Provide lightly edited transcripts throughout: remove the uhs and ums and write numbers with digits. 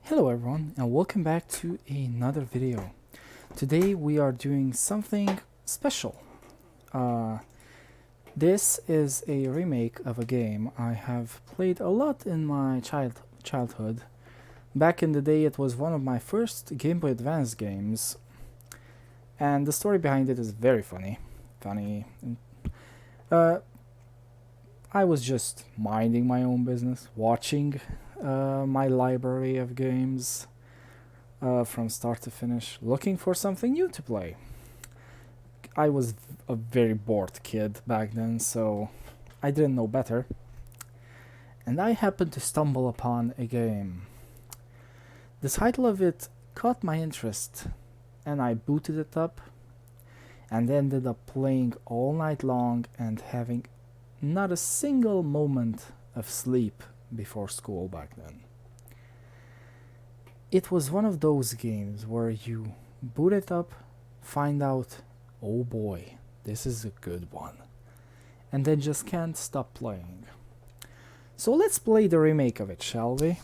Hello everyone and welcome back to another video. Today we are doing something special. This is a remake of a game I have played a lot in my childhood. Back in the day it was one of my first Game Boy Advance games, and the story behind it is very funny. I was just minding my own business, watching my library of games from start to finish, looking for something new to play. I was a very bored kid back then, so I didn't know better. And I happened to stumble upon a game. The title of it caught my interest, and I booted it up and ended up playing all night long and having not a single moment of sleep before school back then. It was one of those games where you boot it up, find out, oh boy, this is a good one, and then just can't stop playing. So let's play the remake of it, shall we?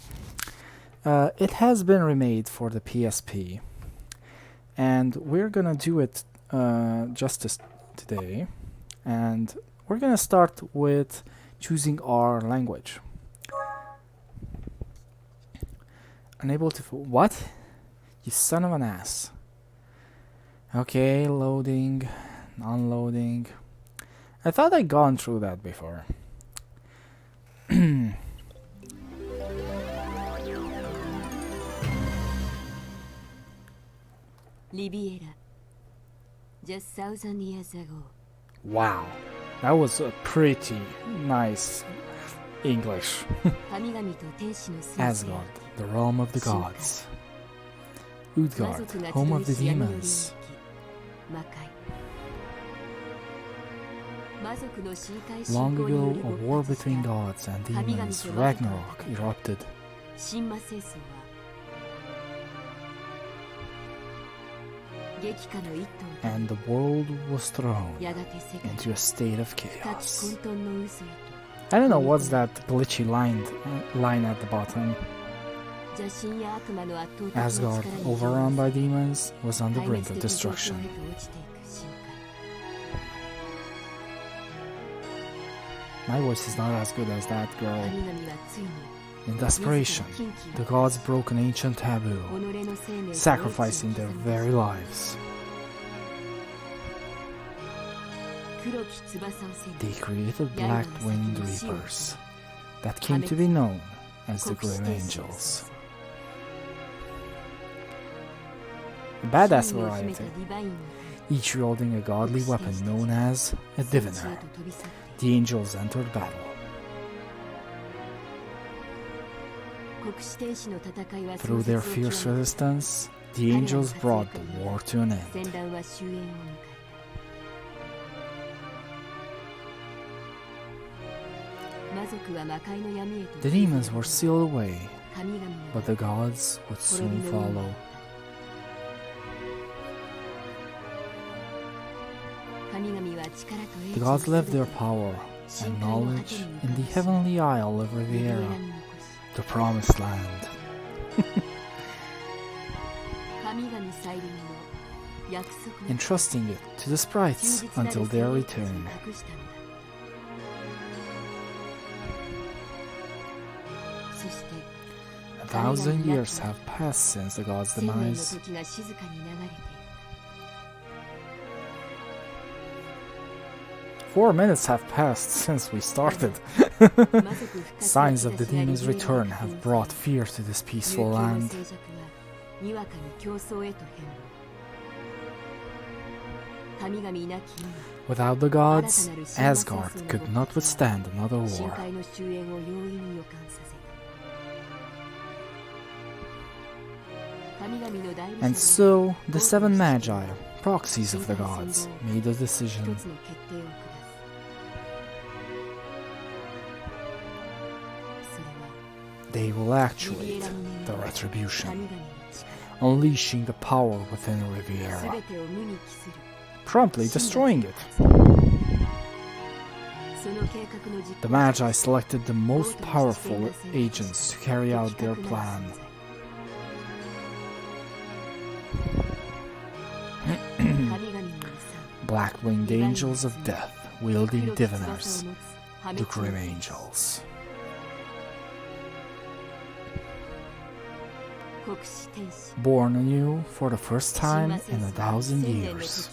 It has been remade for the PSP, and we're gonna do it today, and we're gonna start with choosing our language. Unable to... What? You son of an ass. Okay, loading, unloading. I thought I'd gone through that before. Riviera, just 1,000 years ago. Wow, that was a pretty nice English. Asgard, the realm of the gods. Utgard, home of the demons. Long ago, a war between gods and demons, Ragnarok, erupted. And the world was thrown into a state of chaos. I don't know what's that glitchy line at the bottom. Asgard, overrun by demons, was on the brink of destruction. My voice is not as good as that girl. In desperation, the gods broke an ancient taboo, sacrificing their very lives. They created black-winged reapers that came to be known as the Grim Angels. A badass variety, each wielding a godly weapon known as a diviner. The angels entered battle. Through their fierce resistance, the angels brought the war to an end. The demons were sealed away, but the gods would soon follow. The gods left their power and knowledge in the heavenly isle of Riviera, the promised land. Entrusting it to the sprites until their return. 1,000 years have passed since the god's demise. Four minutes have passed since we started. Signs of the demon's return have brought fear to this peaceful land. Without the gods, Asgard could not withstand another war. And so, the seven magi, proxies of the gods, made a decision. They will actuate the retribution, unleashing the power within Riviera, promptly destroying it. The Magi selected the most powerful agents to carry out their plan. black-winged angels of death, wielding diviners, the Grim Angels. Born anew for the first time in 1,000 years.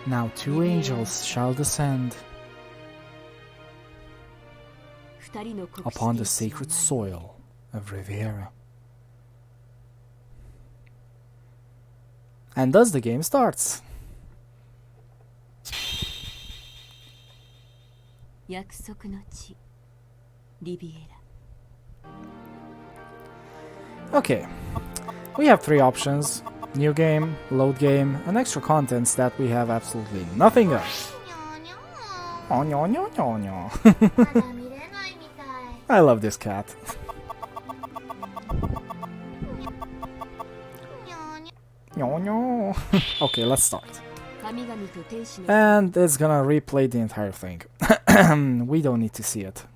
Now 2 angels shall descend upon the sacred soil of Riviera. And thus the game starts. Okay, we have 3 options: new game, load game, and extra contents that we have absolutely nothing of. I love this cat. Okay, let's start. And it's gonna replay the entire thing. We don't need to see it.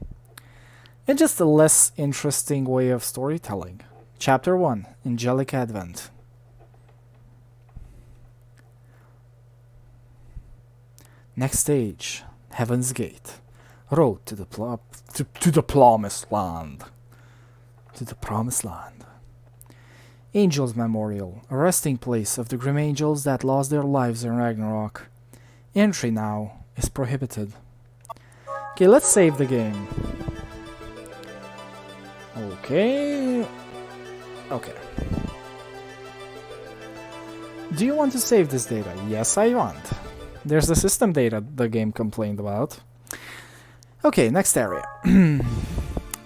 It's just a less interesting way of storytelling. Chapter 1, Angelic Advent. Next stage, Heaven's Gate. Road to the promised land. To the promised land. Angels Memorial, a resting place of the Grim Angels that lost their lives in Ragnarok. Entry now is prohibited. Okay, let's save the game. Okay. Do you want to save this data? Yes, I want. There's the system data the game complained about. Okay, next area.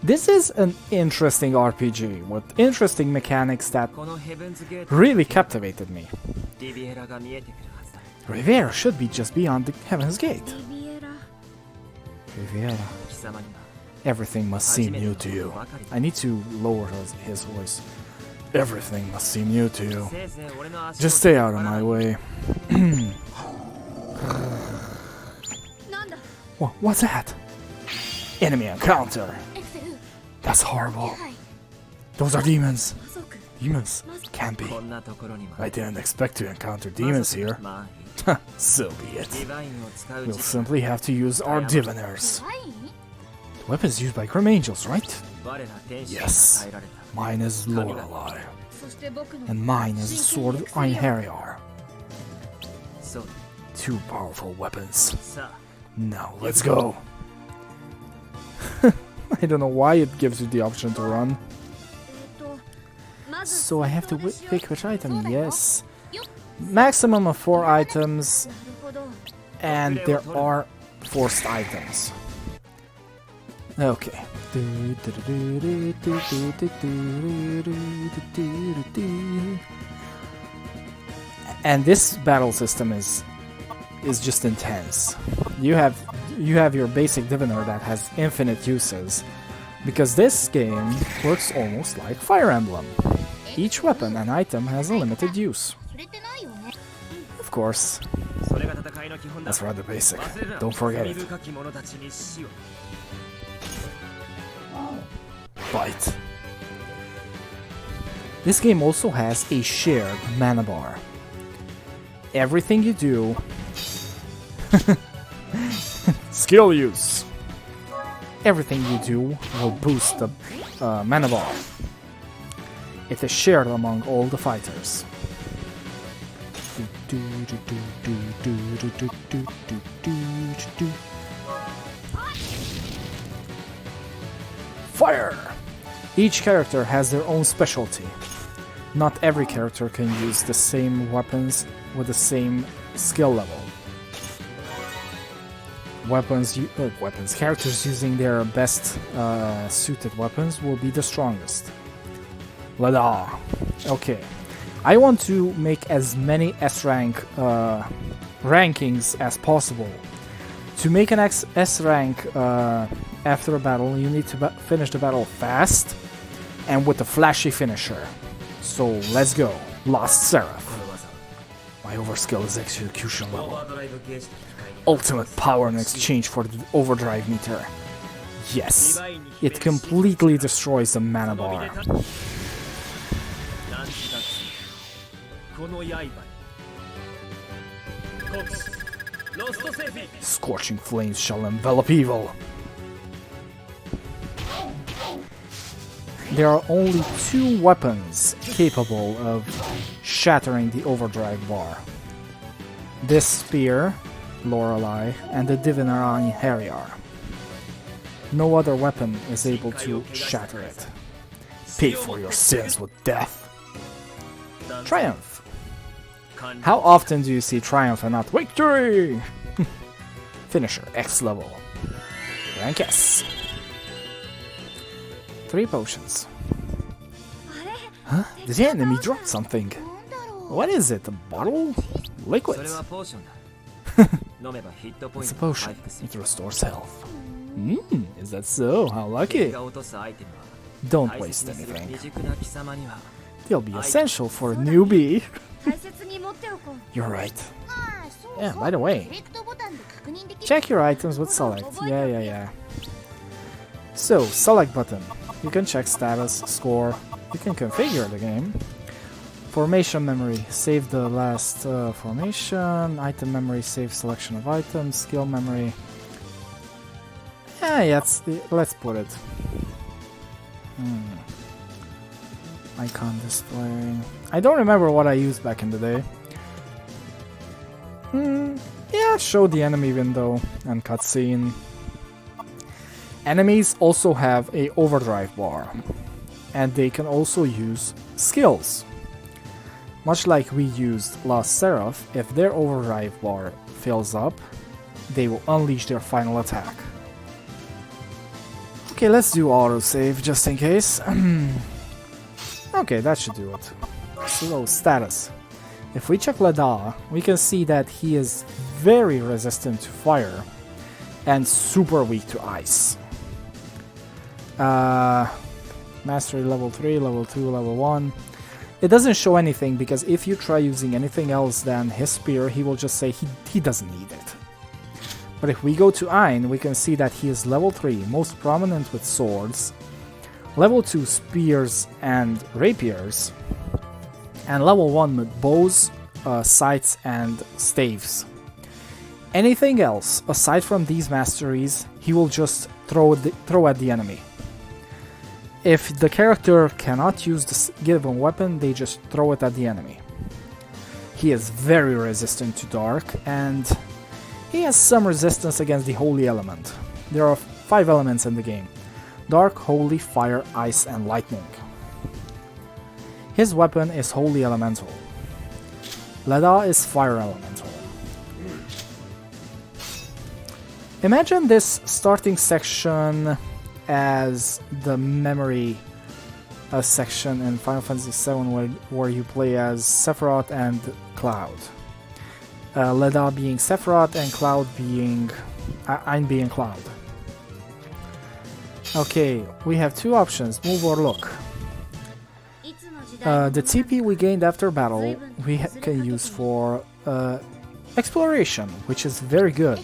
This is an interesting RPG with interesting mechanics that really captivated me. Riviera should be just beyond the Heaven's Gate. Riviera. Everything must seem new to you. I need to lower his voice. Everything must seem new to you. Just stay out of my way. What's that? Enemy encounter. That's horrible. Those are demons. Demons? Can't be. I didn't expect to encounter demons here. So be it. We'll simply have to use our diviners. The weapons used by Grim Angels, right? Yes. Mine is Lorelei. And mine is the Sword of Einherjar. 2 powerful weapons. Now let's go. I don't know why it gives you the option to run. So I have to pick which item? Yes. Maximum of 4 items. And there are forced items. Okay. And this battle system is just intense. You have your basic diviner that has infinite uses, because this game works almost like Fire Emblem. Each weapon and item has a limited use. Of course, that's rather basic. Don't forget it. Fight. This game also has a shared mana bar. Everything you do skill use. Everything you do will boost the mana bar. It is shared among all the fighters. Fire! Each character has their own specialty. Not every character can use the same weapons with the same skill level. Characters using their best suited weapons will be the strongest. Lada. Okay. I want to make as many S-rank rankings as possible. To make an S-rank after a battle, you need to finish the battle fast and with a flashy finisher. So let's go. Lost Seraph. My overskill is execution level. Ultimate power in exchange for the overdrive meter. Yes, it completely destroys the mana bar. Scorching flames shall envelop evil. There are only 2 weapons capable of shattering the overdrive bar. This spear, Lorelei, and the Divinarani Harriar. No other weapon is able to shatter it. Pay for your sins with death. Triumph. How often do you see triumph and not victory? Finisher, X level. Rank S. 3 potions. Huh? Did the enemy drop something? What is it? A bottle? Liquid? It's a potion. It restores health. Is that so? How lucky. Don't waste anything. They'll be essential for a newbie. You're right. Yeah, by the way, check your items with select. Yeah. So, select button. You can check status, score. You can configure the game. Formation memory. Save the last formation. Item memory. Save selection of items. Skill memory. Yeah, let's put it. Icon display. I don't remember what I used back in the day. Yeah, show the enemy window and cutscene. Enemies also have a overdrive bar, and they can also use skills. Much like we used Last Seraph, if their overdrive bar fills up, they will unleash their final attack. Okay, let's do autosave just in case. Okay, that should do it. So, status. If we check Leda, we can see that he is very resistant to fire and super weak to ice. Mastery level 3, level 2, level 1. It doesn't show anything because if you try using anything else than his spear, he will just say he doesn't need it. But if we go to Ein, we can see that he is level 3, most prominent with swords, level 2 spears and rapiers, and level 1 with bows, scythes and staves. Anything else aside from these masteries, he will just throw at the enemy. If the character cannot use the given weapon, they just throw it at the enemy. He is very resistant to dark, and he has some resistance against the holy element. There are 5 elements in the game: dark, holy, fire, ice, and lightning. His weapon is holy elemental. Leda is fire elemental. Imagine this starting section as the memory section in Final Fantasy VII where you play as Sephiroth and Cloud. Leda being Sephiroth and Cloud being... Ein being Cloud. Okay, we have 2 options, move or look. The TP we gained after battle we can use for exploration, which is very good,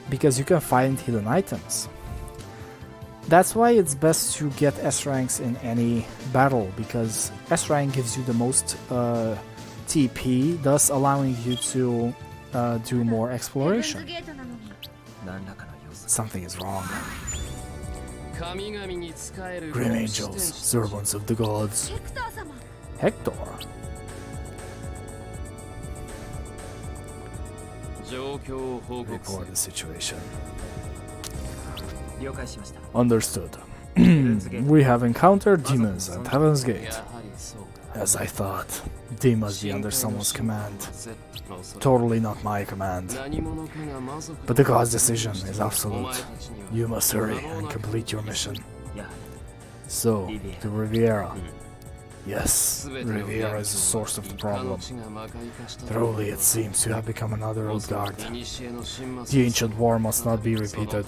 because you can find hidden items. That's why it's best to get S ranks in any battle, because S rank gives you the most TP, thus allowing you to do more exploration. Something is wrong. Grim angels, servants of the gods. Hector. Report the situation. Understood. We have encountered demons at Heaven's Gate. As I thought, they must be under someone's command. Totally not my command. But the god's decision is absolute. You must hurry and complete your mission. So, to Riviera. Yes, Riviera is the source of the problem. Truly, it seems to have become another old guard. The ancient war must not be repeated.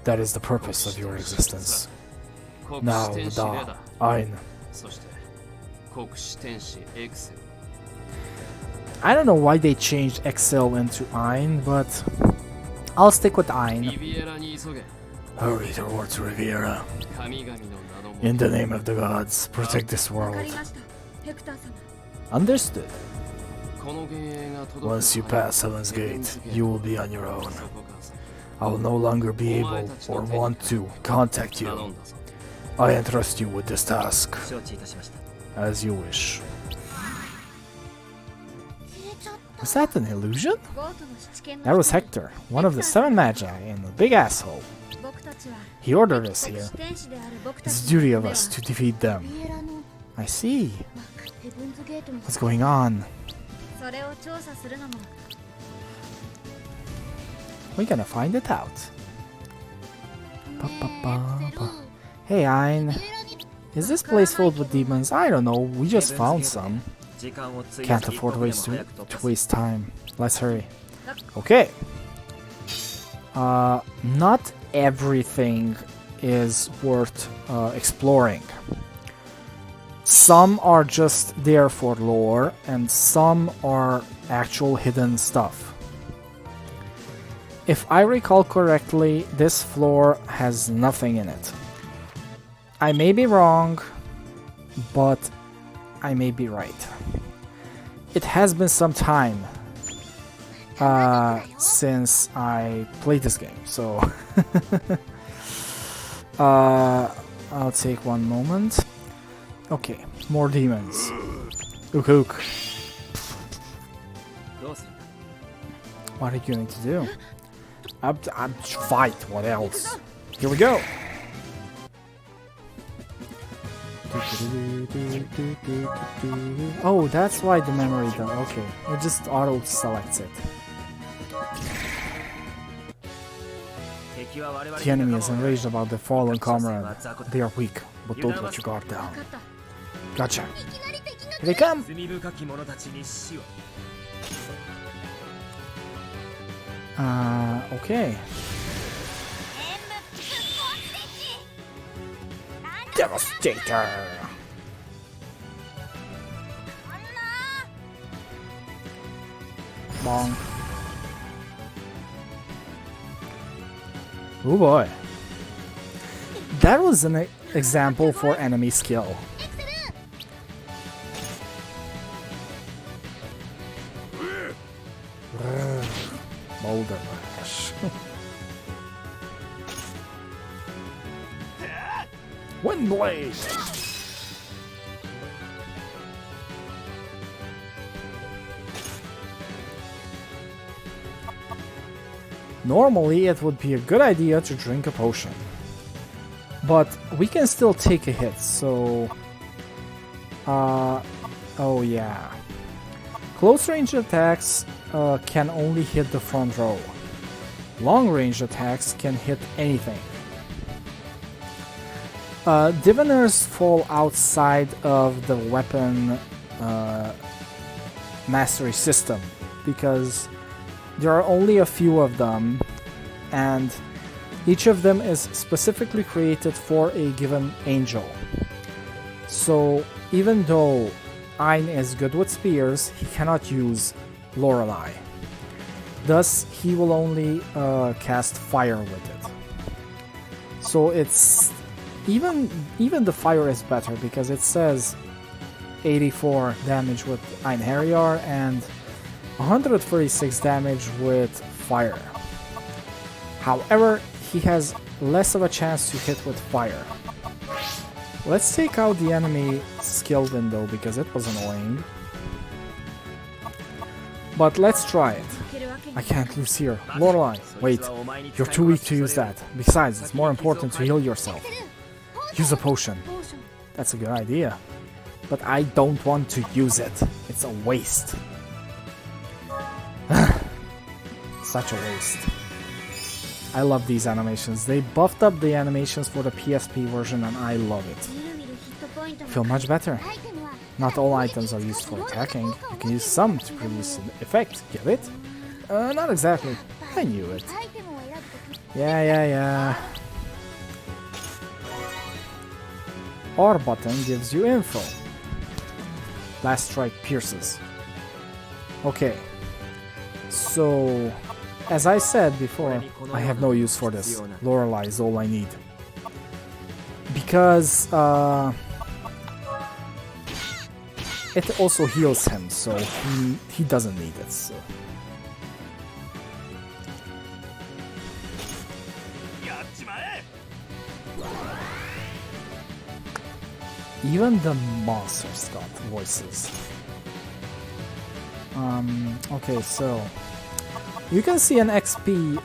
That is the purpose of your existence. Now, Leda, Ein. I don't know why they changed Excel into Ein, but I'll stick with Ein. リビエラに急げ。 Hurry towards Riviera. 神々の名のも In the name of the gods, protect this わか world. りましたヘクター様 Understood. この幻影が届く Once you pass Heaven's Gate, you will be on your own. I will no longer be able or want to contact 頼 you. んだぞ。 I entrust you with this task, 承知いたしました。 as you wish. 消えちゃった Was that an illusion? ゴートの七剣の That was Hector, one of the seven magi, and a big asshole. 僕たちは He ordered us 敵 here. 国天使である僕た It's ち the の duty 夢 of は us to defeat them. リビエラの I see. ヘブンズゲートの What's going on? それを調査するのも We're gonna find it out. Hey, Ein. Is this place filled with demons? I don't know. We just found some. 時間を費や Can't し一 afford 刻でも to 早く突破 to waste time. Let's hurry. Okay. Not everything is worth exploring. Some are just there for lore, and some are actual hidden stuff. If I recall correctly, this floor has nothing in it. I may be wrong, but I may be right. It has been some time since I played this game, so I'll take one moment. Okay, more demons. Ook ook. どうするんだ。 What are you going to do? I'm fight. What else? Here we go. Oh, that's why the memory does. Okay, it just auto selects it. 敵は我々 The に enemy 仲 is 間を与え enraged about the fallen comrade. They are weak, but don't let your guard down. 分かった Gotcha. いきなり敵が Here they come. 罪深き者たちに死を。 Okay. Devastator. Bong. Oh boy. That was an example for enemy skill. Boulder Bash. Windblade! Normally, it would be a good idea to drink a potion. But we can still take a hit, so... oh yeah. Close range attacks can only hit the front row. Long range attacks can hit anything. Diviners fall outside of the weapon mastery system because there are only a few of them, and each of them is specifically created for a given angel. So even though Ein is good with spears, he cannot use Lorelei. Thus, he will only cast fire with it. So it's even the fire is better because it says 84 damage with Einherjar and 136 damage with fire. However, he has less of a chance to hit with fire. Let's take out the enemy skill window because it was annoying. But let's try it. 負けるわけに I can't lose here. Lorelei, wait. You're too weak to use that. Besides, it's more important to heal yourself. Use a potion. ポーション That's a good idea. But I don't want to use it. It's a waste. Such a waste. I love these animations. They buffed up the animations for the PSP version and I love it. みるみるヒットポイント Feel much better. アイテムは Not all items are used for attacking. You can use some to produce an effect. Get it? Not exactly. I knew it. アイテムを選ぶとき Yeah. R button gives you info. Last strike pierces. Okay. So as I said before, I have no use for this. Lorelei is all I need. Because it also heals him, so he doesn't need it. So. Even the monsters got voices. Okay, so you can see an XP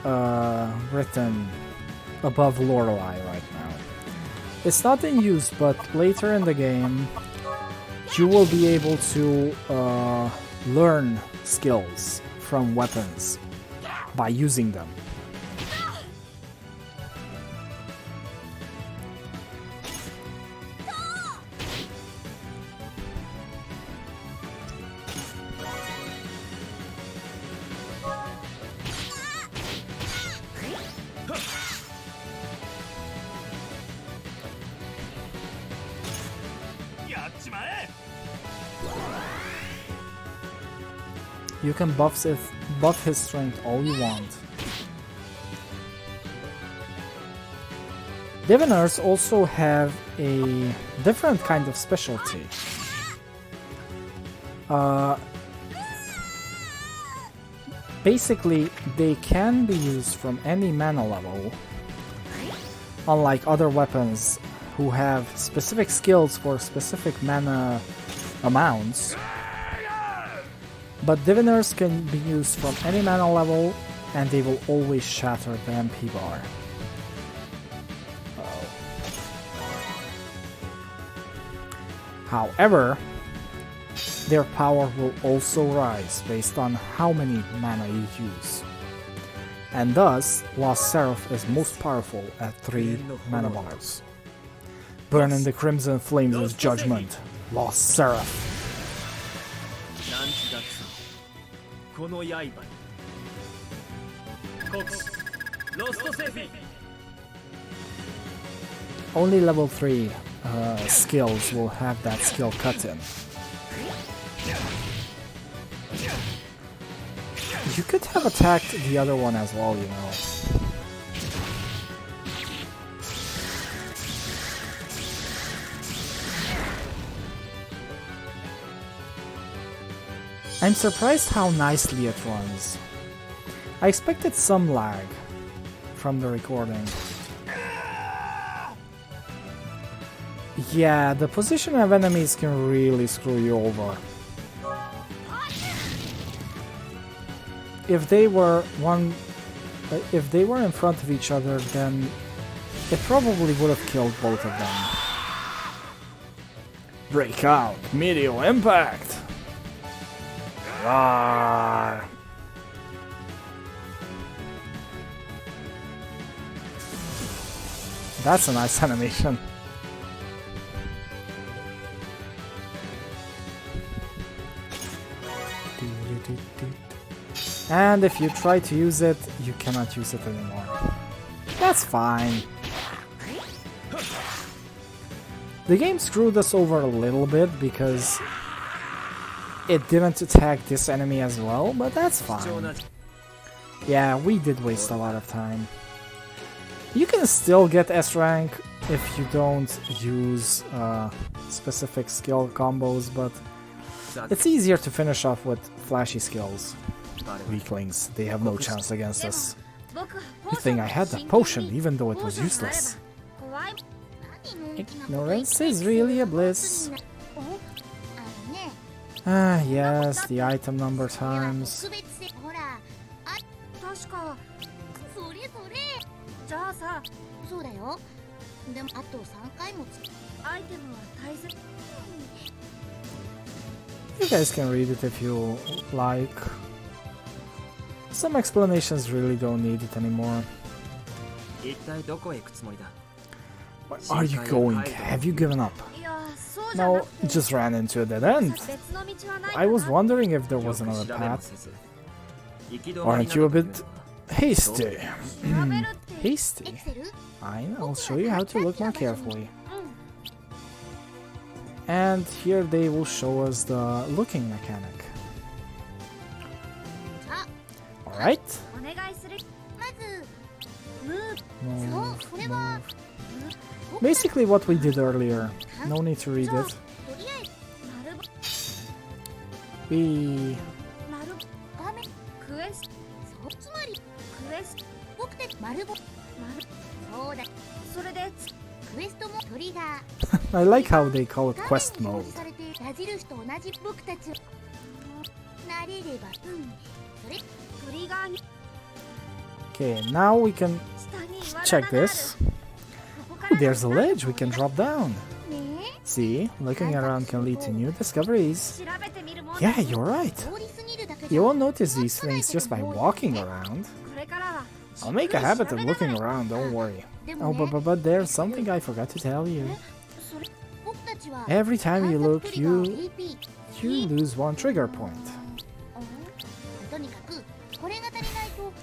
written above Lorelei right now. It's not in use, but later in the game you will be able to learn skills from weapons by using them. You can buff his strength all you want. Diviners also have a different kind of specialty. Basically, they can be used from any mana level, unlike other weapons who have specific skills for specific mana amounts. But Diviners can be used from any mana level, and they will always shatter the MP bar. However, their power will also rise based on how many mana you use. And thus, Lost Seraph is most powerful at 3 mana bars. Burn in the crimson flames of judgment, Lost Seraph. Only level 3 skills will have that skill cut in. You could have attacked the other one as well, you know. I'm surprised how nicely it runs. I expected some lag from the recording. Yeah, the position of enemies can really screw you over. If they were in front of each other, then it probably would have killed both of them. Breakout, Meteor Impact. Rawr. That's a nice animation. And if you try to use it, you cannot use it anymore. That's fine. The game screwed us over a little bit because it didn't attack this enemy as well, but that's fine. Yeah, we did waste a lot of time. You can still get S rank if you don't use specific skill combos, but it's easier to finish off with flashy skills. Weaklings, they have no chance against us. Good thing I had that potion, even though it was useless. Ignorance is really a bliss. Ah, yes, the item number times. You guys can read it if you like. Some explanations really don't need it anymore. Where are you going? Have you given up? No, just ran into a dead end. I was wondering if there was another path. Aren't you a bit hasty? Hasty? Fine, I'll show you how to look more carefully. And here they will show us the looking mechanic. Alright. お願いする。まずムーブ。 Move, そうこれは move. Basically what we did earlier. No need to read じゃあ it. とりあえず丸ぼ We... 丸画面クエストそうつまりクエスト僕たち丸ぼ丸そうだそれでクエストもトリガー I like how they call it 画面 quest に mode. 表示されている矢印と同じ僕たちを慣れればそれトリガーに Okay, now we can 下に罠 check がある this. ここか Ooh, ら there's a ledge we can drop down. ね See, looking around can lead to new discoveries. 調べてみるもん Yeah, you're right. 通り過ぎるだけじゃ You won't notice these things just by walking around. これからは I'll make a habit of looking around, don't worry. で Oh, もね but there's something I forgot to tell you. それ僕たちは Every time you 観 look, 察トリガー you TP lose one trigger point. とにかくこれが足りないと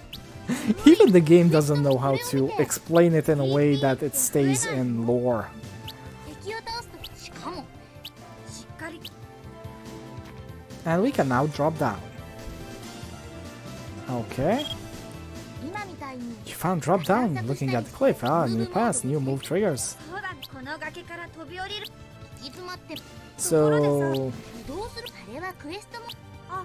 Even the game doesn't know how to explain it in a way that it stays in lore. 敵を倒すとしかもしっかり And we can now drop down. Okay, 今みたいに you found drop down. Looking at the cliff. Ah, new pass, new move triggers. そうだこの崖から飛び降りる行き詰まって So, 移動するあれはクエストもあ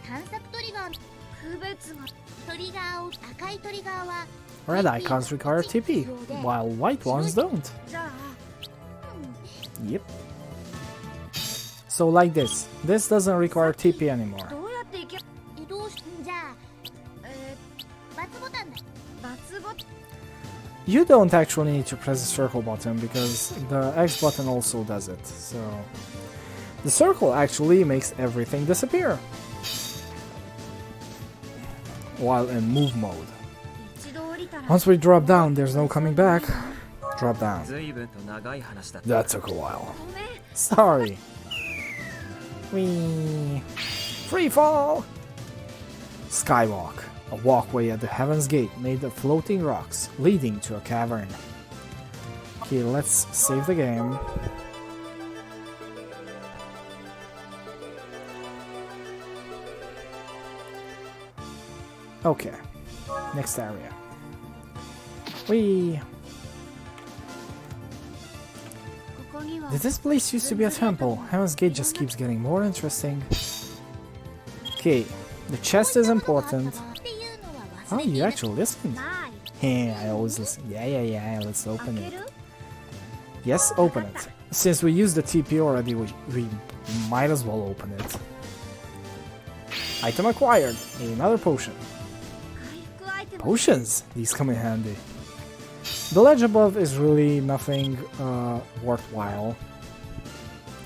探索トリガー区別がトリガーを赤いトリガーは red icons require TP, while white ones don't. じゃあ Yep. So like this. This doesn't require TP anymore. どうやって行け移動しじゃあ×ボタンだ×ボタン You don't actually need to press the circle button because the X button also does it. So the circle actually makes everything disappear. While in move mode. 一度降りたら Once we drop down, there's no coming back. Drop down. 随分と長い話だった That took a while. ごめん Sorry. Whee. Free fall! Skywalk. A walkway at the Heaven's Gate made of floating rocks, leading to a cavern. Okay, let's save the game. Okay, next area. Whee! ここには Did this place used to be a temple? Heaven's Gate just keeps getting more interesting. Okay, the chest is important. っていうのは Oh, 忘れてい you る actually listened. ない Hey, I always listen. Yeah, let's 開 open け it. る Yes, open it. Since we used the TP already, we might as well open it. Item acquired. Another potion. 回復アイテム Potions! These come in handy. The ledge above is really nothing worthwhile.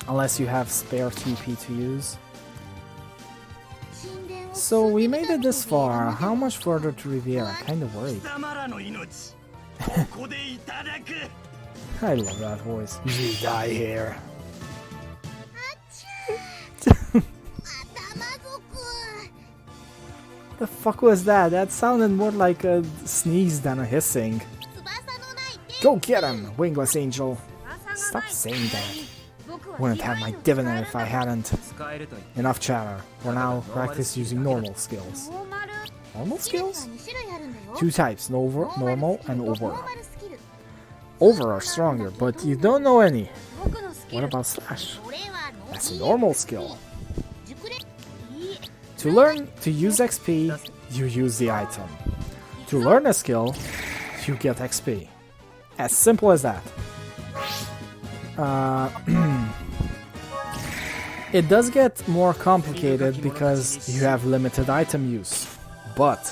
Unless you have spare TP to use. 神殿を So we made it this far. How much further to Riviera? Kinda worried. 貴様らの命ここでいただく I love that voice. You die here. 頭族 The fuck was that? That sounded more like a sneeze than a hissing. 翼のない天 Go get him, wingless angel. 翼がな Stop い saying that. 僕は Wouldn't have my diviner if I hadn't. 使えると言っ Enough chatter. For now, practice using normal skills. ノーマル Normal スキルが skills? 2種類あるんだよ Two types, normal and ノー over. マルスキル Over are stronger, but you don't know any. 僕のスキ What ル about slash? これはノー That's a normal skill. 熟練いい To learn to use XP, you use the item. To learn a skill, you get XP. As simple as that. It does get more complicated because you have limited item use. But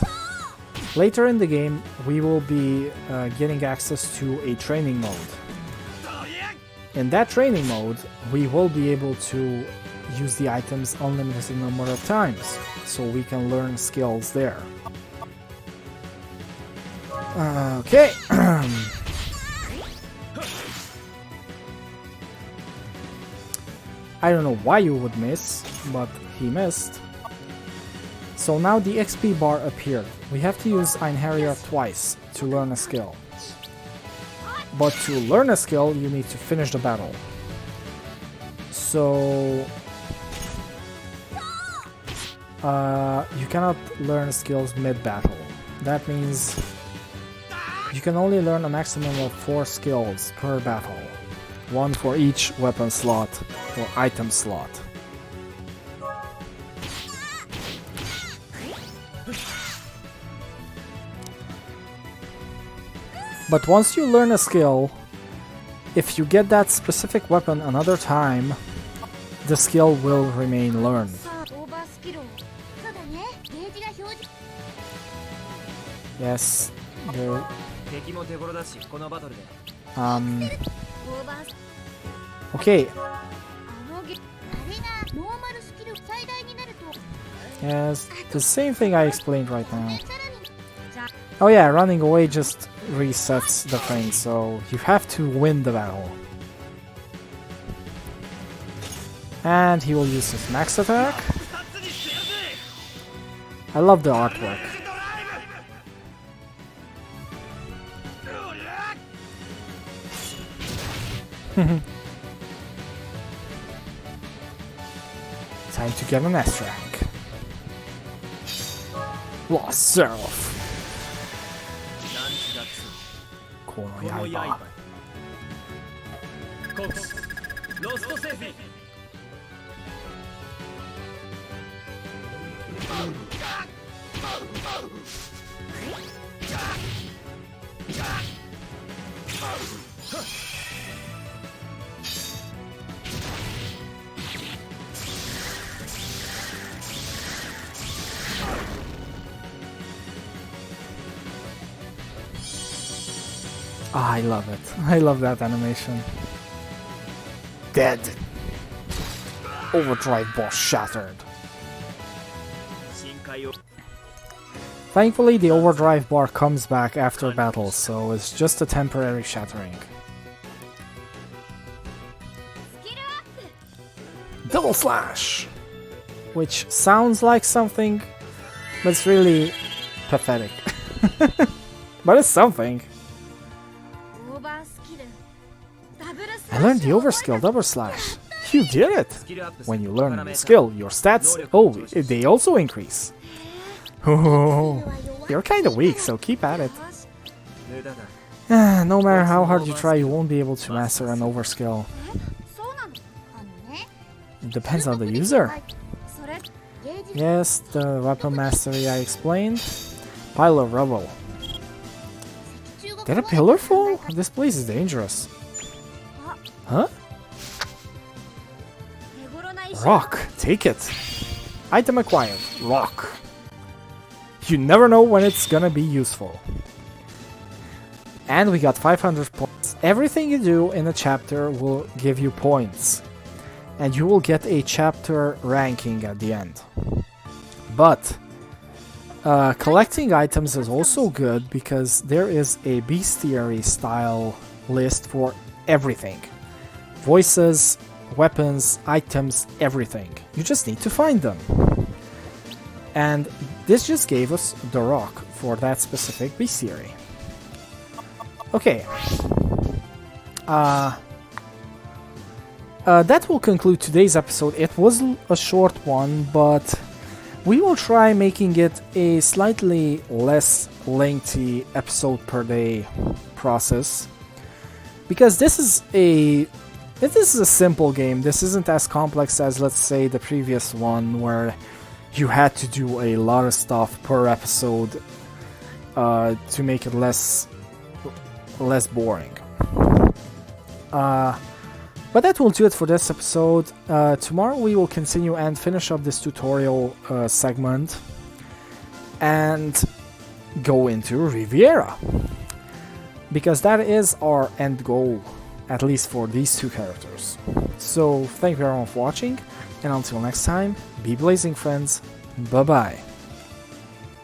later in the game, we will be getting access to a training mode. In that training mode, we will be able to use the items unlimited number of times, so we can learn skills there. Okay. I don't know why you would miss, but he missed. So now the XP bar appeared. We have to use Ein Harrier twice to learn a skill. But to learn a skill, you need to finish the battle. So you cannot learn skills mid-battle. That means you can only learn a maximum of 4 skills per battle. 1 for each weapon slot or item slot. But once you learn a skill, if you get that specific weapon another time, the skill will remain learned. オーバースキルをそうだねゲージが表示 Yes, there, 敵も手頃だしこのバトルで オーバース okay, あのゲあれがノーマルスキル最大になると yes, the same thing I explained right now. さらにじゃ Oh yeah, running away just resets the thing, so you have to win the battle. And he will use his max attack. 2つにしてやるぜ I love the artwork. ドライブうりゃ Time to get an S rank. Lost Seraph. ランチがつこのこの刃。刃コースロストセーフィー Ah, I love it. I love that animation. Dead. Overdrive bar shattered. 深海を Thankfully, the overdrive bar comes back after battle, so it's just a temporary shattering. スキルアップ Double slash! Which sounds like something, but it's really pathetic. But it's something. オーバースキルダブルス I learned the overskill double slash. You did it! スキルアップ When you learn a new skill, your stats, oh, they also increase. Oh, you're kinda weak, so keep at it. 無駄だ No matter how hard you try, you won't be able to master an overskill. そうなのね It depends on the user. それゲージ Yes, the weapon mastery I explained. Pile of rubble. 中国 Did a pillar fall? This place is dangerous. あ Huh? 手頃な石 Rock. Take it. Item acquired. Rock. You never know when it's gonna be useful. And we got 500 points. Everything you do in a chapter will give you points. And you will get a chapter ranking at the end. But collecting items is also good because there is a bestiary style list for everything. Voices, weapons, items, everything. You just need to find them. And this just gave us the rock for that specific bestiary. Okay. That will conclude today's episode. It was a short one, but we will try making it a slightly less lengthy episode per day process. Because this is a simple game. This isn't as complex as, let's say, the previous one where you had to do a lot of stuff per episode to make it less boring. But that will do it for this episode. Tomorrow we will continue and finish up this tutorial segment and go into Riviera. Because that is our end goal, at least for these two characters. So thank you everyone for watching, and until next time, be blazing friends, bye bye.